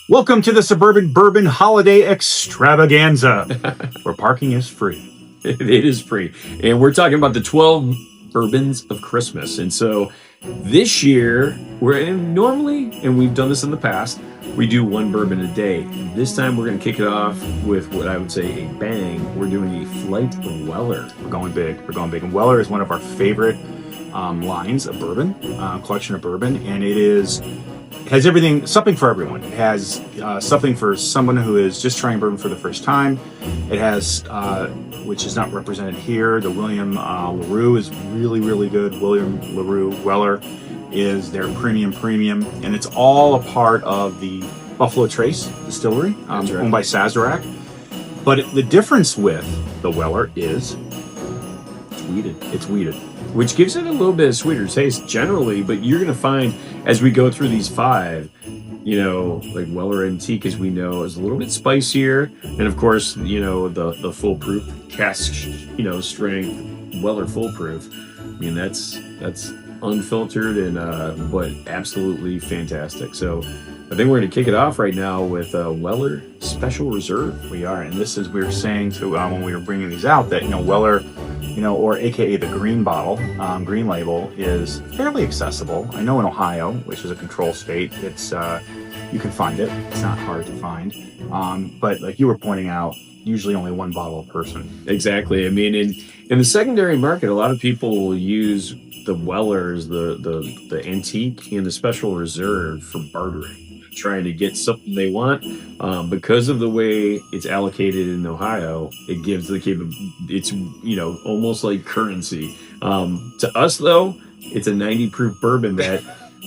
Welcome to the Suburban Bourbon Holiday Extravaganza, where parking is free. It is free. And we're talking about the 12 bourbons of Christmas. And so this year, normally, and we've done this in the past, we do one bourbon a day. This time we're going to kick it off with what I would say a bang. We're doing a Flight of Weller. We're going big. And Weller is one of our favorite lines of bourbon, collection of bourbon, and it has everything, something for everyone. It has something for someone who is just trying bourbon for the first time. It has, which is not represented here, the William LaRue is really, really good. William LaRue Weller is their premium, and it's all a part of the Buffalo Trace Distillery, owned by Sazerac. But the difference with the Weller is it's wheated. Which gives it a little bit of sweeter taste generally, but you're going to find as we go through these five, like Weller Antique, as we know, is a little bit spicier. And of course, the foolproof cask, strength Weller foolproof. I mean, that's unfiltered and but absolutely fantastic. So I think we're going to kick it off right now with Weller Special Reserve. We are, and this is, we were saying to when we were bringing these out that Weller, or AKA the green bottle, green label, is fairly accessible. I know in Ohio, which is a control state, it's you can find it. It's not hard to find. But like you were pointing out, usually only one bottle per person. Exactly. I mean, in the secondary market, a lot of people will use the Wellers, the Antique, and the Special Reserve for bartering, trying to get something they want. Because of the way it's allocated in Ohio, it gives it's almost like currency. To us though, it's a 90 proof bourbon that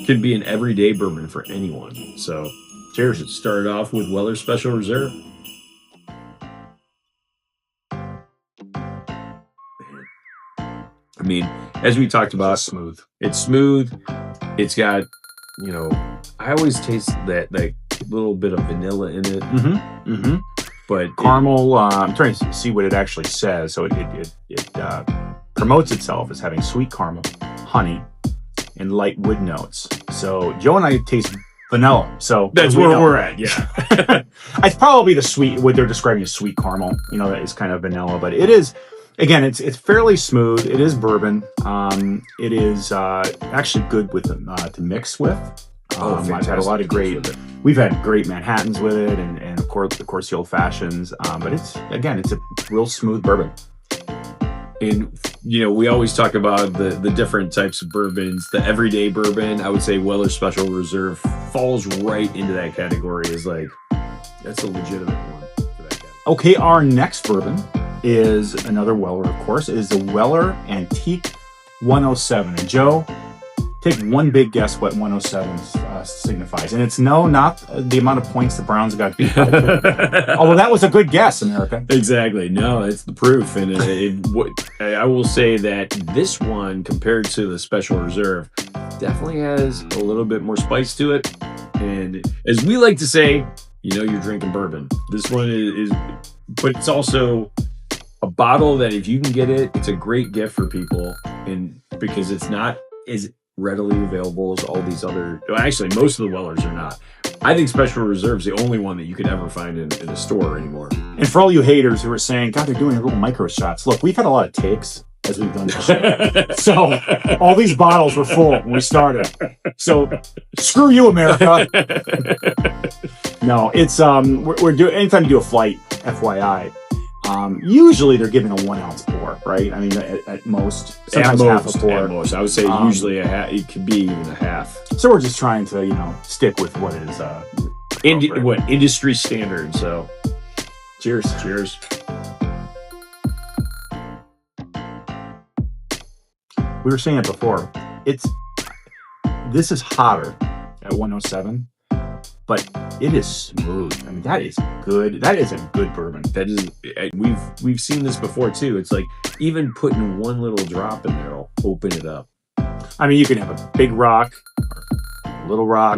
could be an everyday bourbon for anyone. So cheers. It started off with Weller Special Reserve. I mean, as we talked about, it's smooth. It's got, I always taste that little bit of vanilla in it. But caramel. I'm trying to see what it actually says. So it promotes itself as having sweet caramel, honey, and light wood notes. So Joe and I taste vanilla. So that's where we're at. Yeah, it's probably the sweet. What they're describing as sweet caramel. That is kind of vanilla, but it is. Again, it's fairly smooth. It is bourbon. It is actually good with to mix with. I've had a lot of we've had great Manhattans with it, and of course the old fashions. But it's a real smooth bourbon. And we always talk about the different types of bourbons. The everyday bourbon, I would say Weller Special Reserve falls right into that category. That's a legitimate one for that category. Okay, our next bourbon is another Weller, of course, is the Weller Antique 107. And Joe, take one big guess what 107 signifies. And it's not the amount of points the Browns got beat by. Although that was a good guess, America. Exactly. No, it's the proof. And I will say that this one, compared to the Special Reserve, definitely has a little bit more spice to it. And as we like to say, you're drinking bourbon. This one is, but it's also a bottle that if you can get it, it's a great gift for people, and because it's not as readily available as all these other. Actually, most of the Wellers are not. I think Special Reserve's the only one that you could ever find in a store anymore. And for all you haters who are saying, God, they're doing little micro shots. Look, we've had a lot of takes as we've done this. So all these bottles were full when we started. So screw you, America. No, it's we're doing anytime you do a flight, FYI. Usually they're giving a 1 ounce pour, right? I mean, at most, sometimes half a pour. At most, I would say usually a half. It could be even a half. So we're just trying to, stick with what is industry standard. So, cheers. We were saying it before. This is hotter at 107. But it is smooth. I mean, that is good. That is a good bourbon. That is, we've seen this before too. It's like even putting one little drop in there will open it up. I mean, you can have a big rock, or a little rock.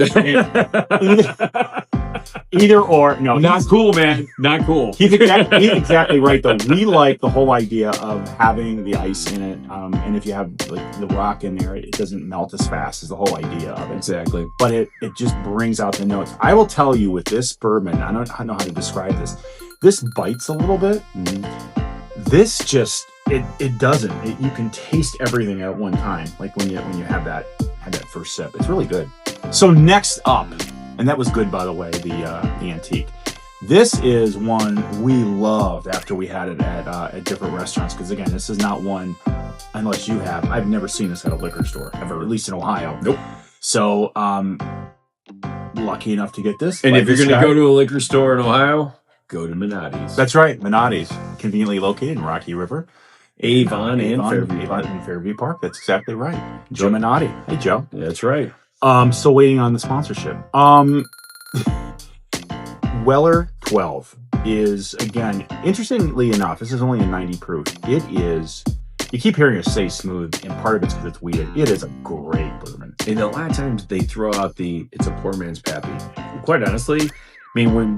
Either or. No, Not cool, man. Not cool. He's exactly right, though. We like the whole idea of having the ice in it, and if you have like the rock in there, it doesn't melt as fast. Is the whole idea of it. Exactly. But it just brings out the notes. I will tell you with this bourbon, I don't know how to describe this. This bites a little bit. This just it doesn't. You can taste everything at one time, like when you have that first sip. It's really good. So next up, and that was good, by the way, the antique. This is one we loved after we had it at different restaurants, because again, this is not one, unless you have. I've never seen this at a liquor store ever, at least in Ohio. Nope. So lucky enough to get this. And if you're going to go to a liquor store in Ohio, go to Minotti's. That's right, Minotti's, conveniently located in Rocky River, Avon and Fairview Park. In Fairview Park. That's exactly right. Joe Minotti. Hey, Joe. That's right. Still waiting on the sponsorship. Weller 12 is, again, interestingly enough, this is only a 90 proof. It is, you keep hearing us say smooth, and part of it's because it's weeded. It is a great bourbon. And a lot of times they throw out it's a poor man's pappy. Quite honestly, I mean,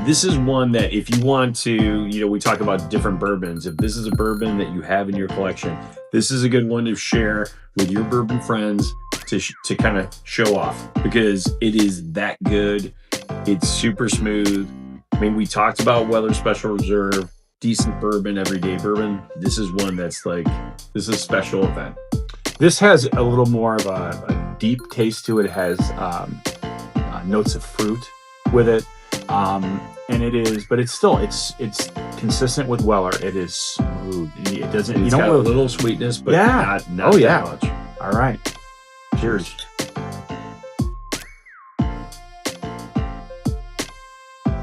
this is one that if you want to, we talk about different bourbons. If this is a bourbon that you have in your collection, this is a good one to share with your bourbon friends to kind of show off, because it is that good. It's super smooth. I mean, we talked about Weller Special Reserve, decent bourbon, everyday bourbon. This is one that's like, this is a special event. This has a little more of a deep taste to it. It has notes of fruit with it. And it is, but it's still, it's consistent with Weller. It is smooth. It doesn't, it's got a little sweetness, but not that much. All right. Cheers.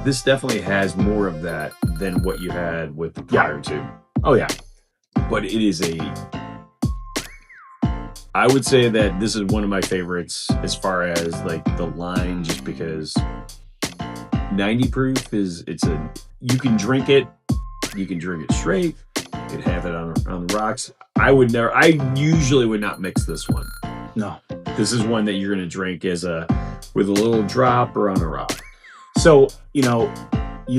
This definitely has more of that than what you had with the prior two. Oh yeah. But it is I would say that this is one of my favorites as far as like the line, just because 90 proof you can drink it straight, you can have it on the rocks. I usually would not mix this one. No. This is one that you're going to drink with a little drop or on a rock. So, you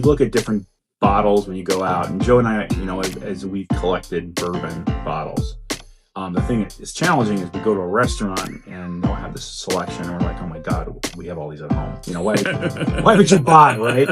look at different bottles when you go out, and Joe and I, as we've collected bourbon bottles, the thing that is challenging is we go to a restaurant and they'll have this selection, and we're like, oh my God, we have all these at home. Why would you buy, right?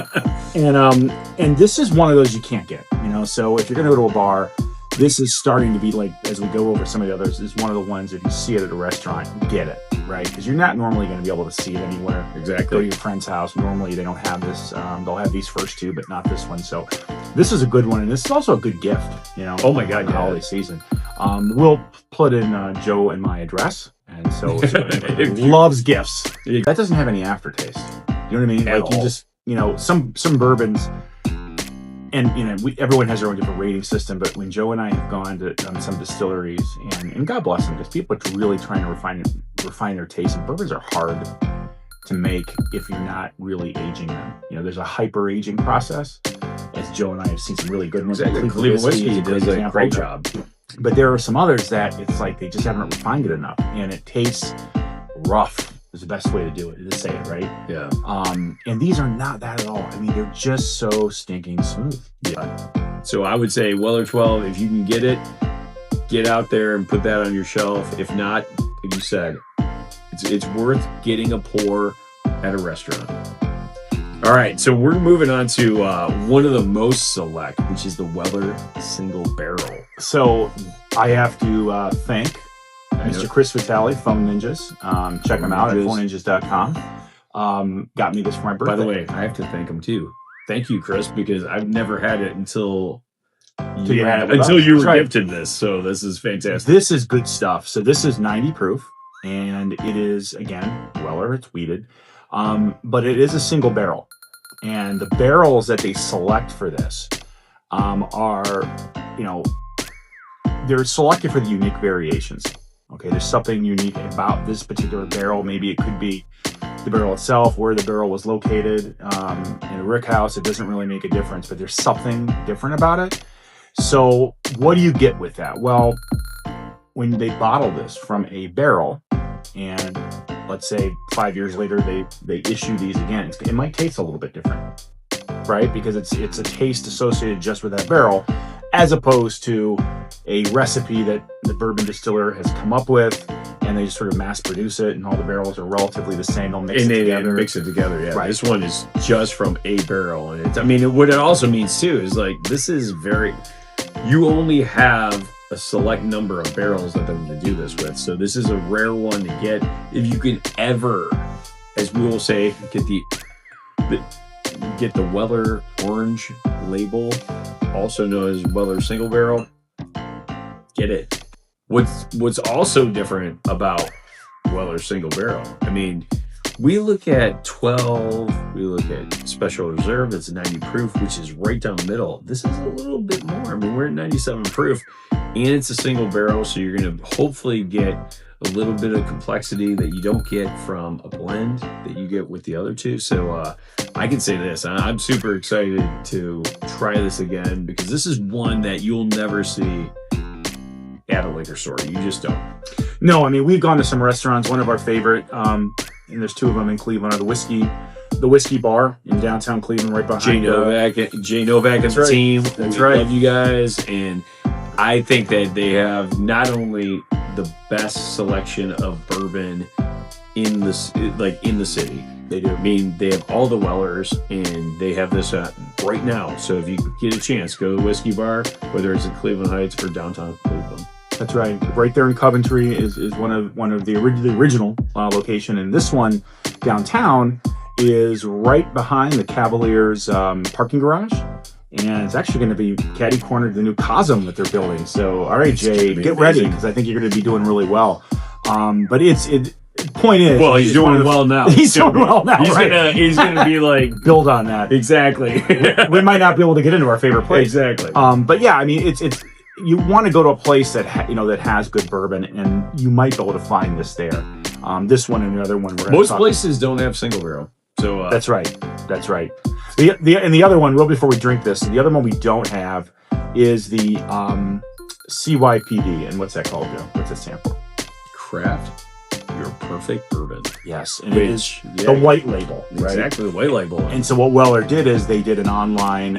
And this is one of those you can't get, so if you're going to go to a bar, this is starting to be like, as we go over some of the others, is one of the ones, if you see it at a restaurant, get it, right? Because you're not normally going to be able to see it anywhere. Exactly. Go to your friend's house. Normally they don't have this. They'll have these first two, but not this one. So this is a good one. And this is also a good gift, Oh my God, the holiday season. We'll put in Joe and my address. And so loves gifts. That doesn't have any aftertaste. You know what I mean? At Like you all. just, some bourbons, and everyone has their own different rating system, but when Joe and I have gone to some distilleries, and God bless them, because people are really trying to refine their taste, and bourbons are hard to make if you're not really aging them. There's a hyper aging process, as Joe and I have seen some really good ones. Exactly. Cleveland Whiskey does a great job. But there are some others that it's like they just haven't refined it enough, and it tastes rough. Is the best way to do it, to say it, right? Yeah. And these are not that at all. I mean, they're just so stinking smooth. Yeah. So I would say Weller 12, if you can get it, get out there and put that on your shelf. If not, like you said, it's worth getting a pour at a restaurant. All right, so we're moving on to one of the most select, which is the Weller Single Barrel. So I have to thank Mr. Chris Vitale, Phone Ninjas. Check him out at phoneninjas.com. Got me this for my birthday. By the way, I have to thank him too. Thank you, Chris, because I've never had it until you were gifted this. So this is fantastic. This is good stuff. So this is 90 proof, and it is, again, Weller. It's weeded, but it is a single barrel. And the barrels that they select for this are, they're selected for the unique variations. Okay, there's something unique about this particular barrel. Maybe it could be the barrel itself, where the barrel was located. In a rick house, it doesn't really make a difference, but there's something different about it. So what do you get with that? Well, when they bottle this from a barrel, and let's say 5 years later they issue these again, it might taste a little bit different, right? Because it's a taste associated just with that barrel, as opposed to a recipe that the bourbon distiller has come up with, and they just sort of mass produce it, and all the barrels are relatively the same. They'll mix it together. Mix it together. Yeah, Right. This one is just from a barrel, and I mean, what it also means too is like this is you only have a select number of barrels that they're going to do this with. So this is a rare one to get. If you can ever, as we will say, get the Weller Orange label, also known as Weller Single Barrel, get it. What's also different about Weller Single Barrel, I mean, we look at 12, we look at Special Reserve, that's 90 proof, which is right down the middle. This is a little bit more. I mean, we're at 97 proof, and it's a single barrel, so you're going to hopefully get a little bit of complexity that you don't get from a blend that you get with the other two. So I can say this, I'm super excited to try this again, because this is one that you'll never see at a liquor store. You just don't. No, I mean, we've gone to some restaurants. One of our favorite, and there's two of them in Cleveland, are the Whiskey Bar in downtown Cleveland, right behind Jay Novak and the team. That's We right. love you guys, and I think that they have not only the best selection of bourbon in the city. They do. I mean, they have all the Wellers, and they have this right now. So if you get a chance, go to the Whiskey Bar, whether it's in Cleveland Heights or downtown Cleveland. That's right. Right there in Coventry is one of the original location, and this one downtown is right behind the Cavaliers parking garage, and it's actually going to be catty cornered to the new Cosm that they're building. So, all right, Jay, get ready, because I think you're going to be doing really well. But point is, Well, he's doing well now. He's doing well now. He's gonna be like build on that. exactly. We might not be able to get into our favorite place. Exactly. But yeah, I mean, it's you want to go to a place that that has good bourbon, and you might be able to find this there. This one and the other one. Most places don't have single barrel, so that's right. That's right. The other one, real before we drink this, the other one we don't have is the CYPD. And what's that called, Joe? What's it stand for? craft your perfect bourbon. Yes, and it is yeah, the white label, right? Exactly, the white label. And so what Weller did is they did an online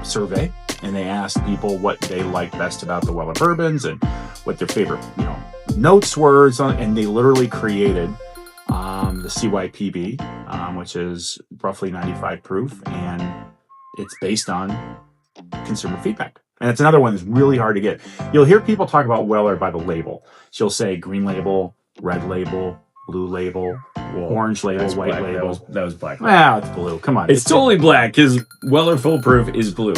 survey, and they asked people what they liked best about the Weller bourbons and what their favorite, notes were, and they literally created the CYPB, which is roughly 95 proof, and it's based on consumer feedback. And it's another one that's really hard to get. You'll hear people talk about Weller by the label. She'll say green label, red label, blue label, orange label, That's white black. label. That was black. Well, it's blue. Come on. It's totally black because Weller Full Proof is blue.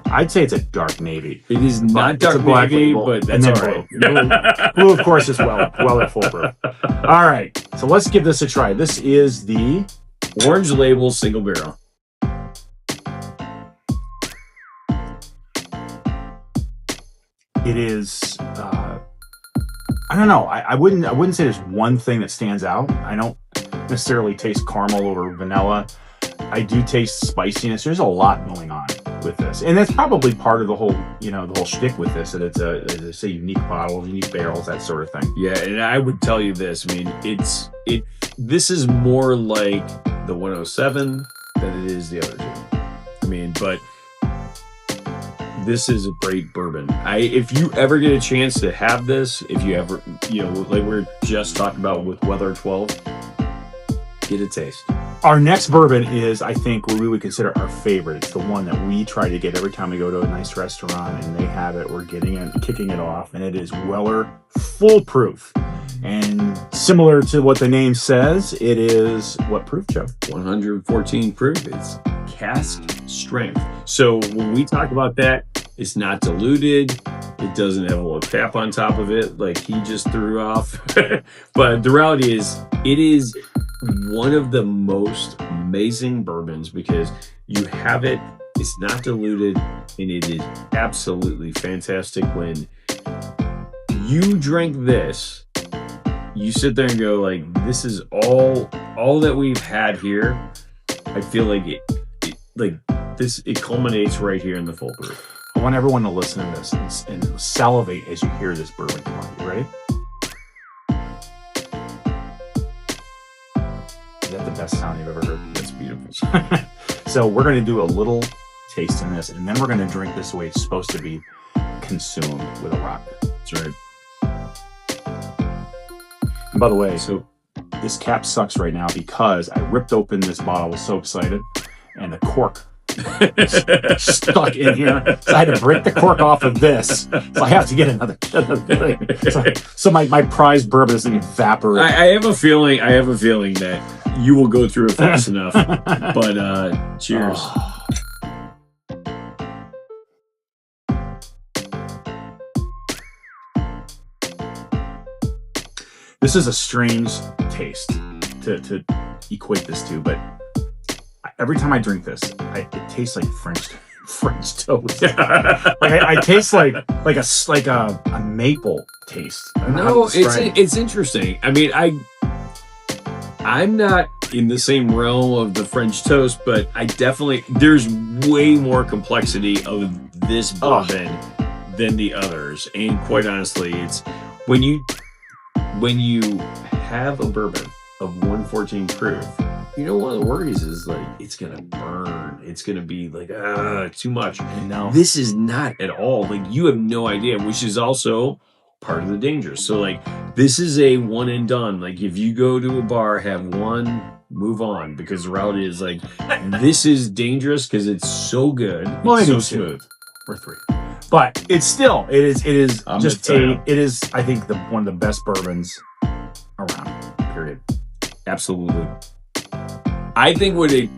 I'd say it's a dark navy. It is not It's a dark black navy, label, but and that's then all right. Blue, of course, is Weller Full Proof. All right. So let's give this a try. This is the Orange label single barrel. It is. I don't know. I wouldn't say there's one thing that stands out. I don't necessarily taste caramel or vanilla. I do taste spiciness. There's a lot going on with this, and that's probably part of the whole, the whole shtick with this. That it's a unique bottle, unique barrels, that sort of thing. Yeah, and I would tell you this. I mean, this is more like the 107 than it is the other two. I mean, but this is a great bourbon. If you ever get a chance to have this, if you ever, like we're just talking about with Weather 12, get a taste. Our next bourbon is, I think, what we would consider our favorite. It's the one that we try to get every time we go to a nice restaurant and they have it. We're getting it, kicking it off, and it is Weller Full Proof. And similar to what the name says, it is what proof, Joe? 114 proof. It's cask strength. So when we talk about that, it's not diluted. It doesn't have a little cap on top of it like he just threw off. But the reality is, it is one of the most amazing bourbons because you have it, it's not diluted, and it is absolutely fantastic. When you drink this, you sit there and go like, this is all that we've had here. I feel like it culminates right here in the full proof. I want everyone to listen to this and salivate as you hear this bourbon come on. You ready? that the best sound you've ever heard? That's beautiful. So we're going to do a little taste in this, and then we're going to drink this the way it's supposed to be consumed with a rock. That's right. And by the way, So this cap sucks right now because I ripped open this bottle. I was so excited, and the cork stuck in here. So I had to break the cork off of this. So I have to get another thing. So my prized bourbon doesn't evaporate. I have a feeling that you will go through it fast enough. But cheers. Oh. This is a strange taste to equate this to, but every time I drink this, it tastes like French toast. I taste like a maple taste. I don't know how No, to describe it. it's interesting. I mean, I'm not in the same realm of the French toast, but there's way more complexity of this bourbon than the others. And quite honestly, it's when you have a bourbon of 114 proof, one of the worries is like it's gonna burn. It's gonna be like too much. No. This is not at all. Like you have no idea, which is also part of the danger. So like this is a one and done. Like if you go to a bar, have one, move on, because the reality is like this is dangerous because it's so good. Well, It's I so do smooth. too. Or 3. But it is I'm just a fan. it is, I think, one of the best bourbons around, period. Absolutely. I think what it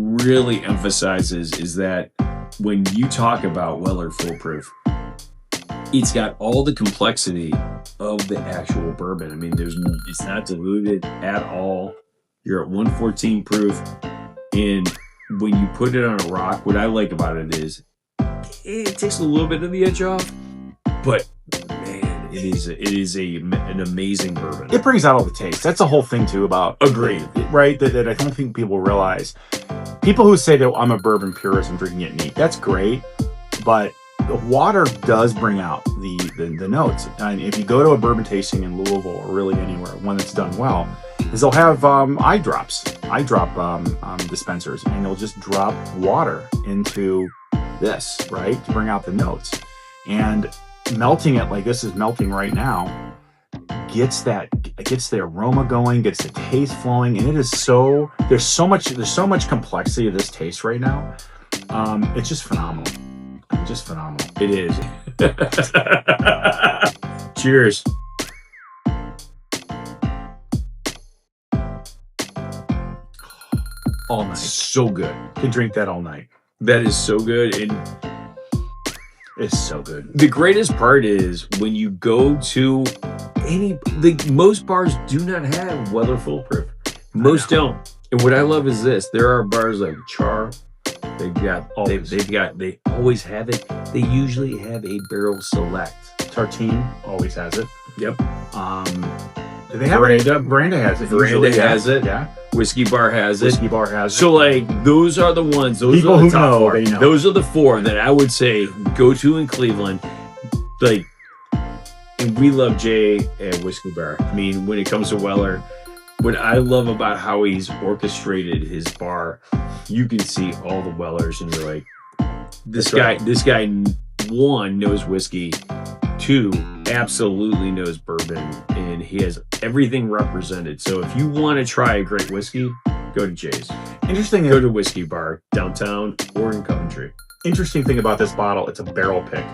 really emphasizes is that when you talk about Weller Foolproof, it's got all the complexity of the actual bourbon. I mean, it's not diluted at all. You're at 114 proof, and when you put it on a rock, what I like about it is it takes a little bit of the edge off, but man, it is an amazing bourbon. It brings out all the taste. That's the whole thing too about Agreed. right? That I don't think people realize. People who say that I'm a bourbon purist and drinking it neat, that's great, but the water does bring out the notes. And if you go to a bourbon tasting in Louisville or really anywhere, one that's done well, is they'll have eye drop dispensers, and they'll just drop water into this, right, to bring out the notes. And melting it like this is melting right now gets the aroma going, gets the taste flowing, and it is there's so much complexity of this taste right now. It's just phenomenal. Just phenomenal. It is. Cheers. All night. So good. Can drink that all night. That is so good. And It's so good. the greatest part is when you go to most bars do not have Weller Foolproof. Most don't. And what I love is this. There are bars like Char. They always have it. They usually have a barrel select. Tartine always has it. Yep. Do they have it? Veranda has it. Veranda usually, has it. Yeah. Whiskey Bar has it. Whiskey Bar has So like those are the ones. Those People are the who top know, four. they know. Those are the 4 that I would say go to in Cleveland. Like, and we love Jay at Whiskey Bar. I mean, when it comes to Weller, what I love about how he's orchestrated his bar, you can see all the Wellers, and you're like, this guy, 1, knows whiskey, 2, absolutely knows bourbon, and he has everything represented. So if you want to try a great whiskey, go to Jay's. Interesting. Go to Whiskey Bar downtown or in Coventry. Interesting thing about this bottle, it's a barrel pick.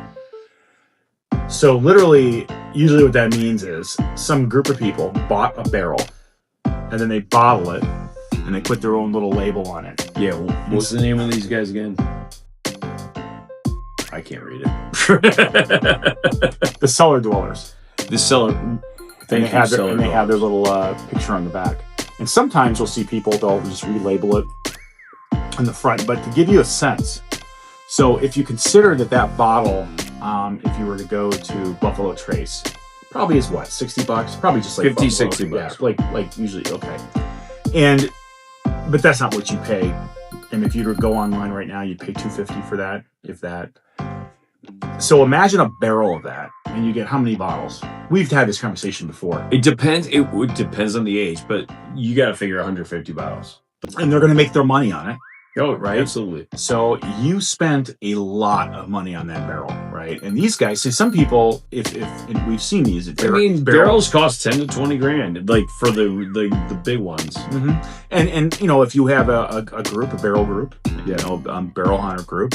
So literally, usually what that means is some group of people bought a barrel, and then they bottle it, and they put their own little label on it. Yeah, what's the name of these guys again? I can't read it. The cellar dwellers. The cellar. And they have their little picture on the back. And sometimes you'll see people, they'll just relabel it on the front. But to give you a sense, so if you consider that bottle, if you were to go to Buffalo Trace, probably is what, $60? Probably just like 50, Buffalo, 60 bucks. Yeah, like usually, okay. But that's not what you pay. And if you were to go online right now, you'd pay $250 for that, if that. So imagine a barrel of that. and you get how many bottles? We've had this conversation before. It depends. It depends on the age, but you got to figure 150 bottles. And they're going to make their money on it. Oh, right? Absolutely. So you spent a lot of money on that barrel, right? And these guys, see, some people, if and we've seen these, barrels cost 10 to 20 grand, like for the big ones. Mm-hmm. And you know, if you have a group, a barrel group, you know, barrel hunter group,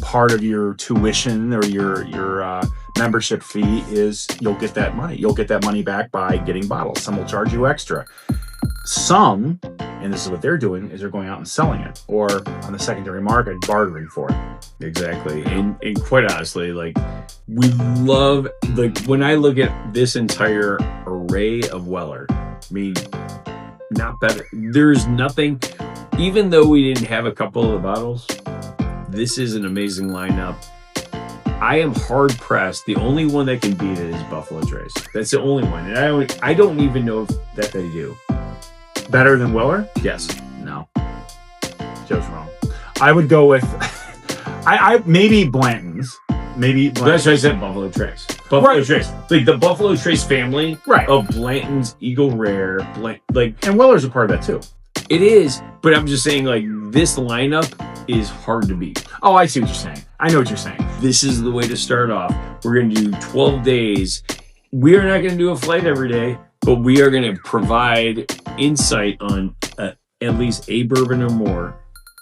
part of your tuition or your membership fee is you'll get that money. You'll get that money back by getting bottles. Some will charge you extra. Some, and this is what they're doing, is they're going out and selling it, or on the secondary market, bartering for it. Exactly. And quite honestly, like, we love, like, when I look at this entire array of Weller, I mean, not better. There's nothing, even though we didn't have a couple of the bottles, this is an amazing lineup. I am hard pressed. The only one that can beat it is Buffalo Trace. That's the only one. And I don't even know if that they do. Better than Weller? Yes. No. Joe's wrong. I would go with I maybe Blanton's. Maybe Blanton's. That's why I said Buffalo Trace. Buffalo Trace. Like the Buffalo Trace family of Blanton's, Eagle Rare, and Weller's a part of that too. It is, but I'm just saying, like, this lineup is hard to beat. Oh, I see what you're saying. I know what you're saying. This is the way to start off. We're going to do 12 days. We are not going to do a flight every day, but we are going to provide insight on at least a bourbon or more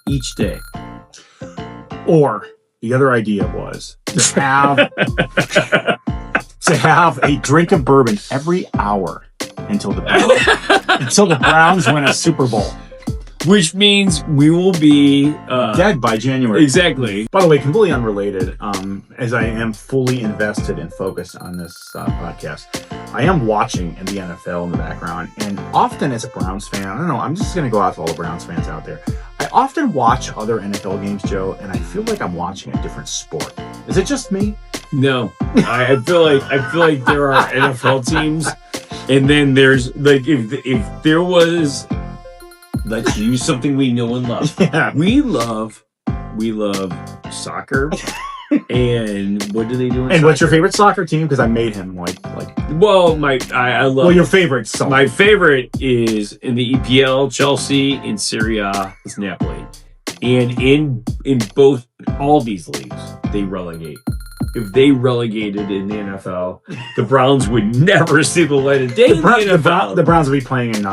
each day. Or the other idea was to have a drink of bourbon every hour until the Browns win a Super Bowl. Which means we will be dead by January. Exactly. By the way, completely unrelated, as I am fully invested and focused on this podcast, I am watching in the NFL in the background. And often as a Browns fan, I don't know, I'm just going to go out to all the Browns fans out there. I often watch other NFL games, Joe, and I feel like I'm watching a different sport. Is it just me? No. I feel like there are NFL teams, and then there's, like, if there was... Let's use something we know and love. Yeah. We love soccer. And what do they do in soccer? What's your favorite soccer team? Because I made him like. Well, I love. Well, your favorite soccer. My favorite is in the EPL, Chelsea. In Serie A, it's Napoli. And in both all these leagues, they relegate. If they relegated in the NFL, the Browns would never see the light of day. The Browns would be playing in.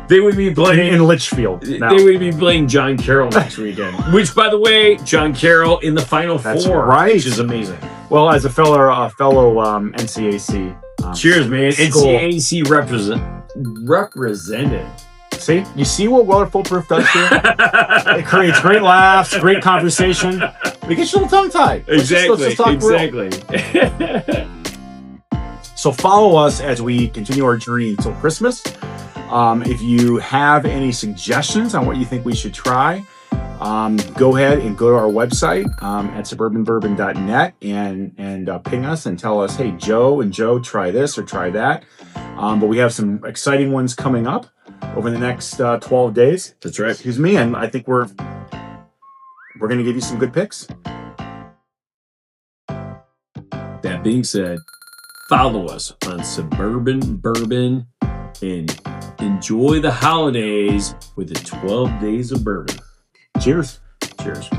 They would be playing in Litchfield. They would be playing John Carroll next weekend. Which, by the way, John Carroll in the Final Four, right? Which is amazing. Well, as a fellow NCAC. Cheers, man! NCAC represented. See, you see what Weller Foolproof does here? It creates great laughs, great conversation. We get you a little tongue-tied. Exactly. So follow us as we continue our journey until Christmas. If you have any suggestions on what you think we should try, go ahead and go to our website at suburbanbourbon.net and ping us and tell us, hey, Joe and Joe, try this or try that. But we have some exciting ones coming up over the next 12 days. That's right. Excuse me. And I think we're going to give you some good picks. That being said, follow us on Suburban Bourbon and enjoy the holidays with the 12 days of bourbon. Cheers. Cheers.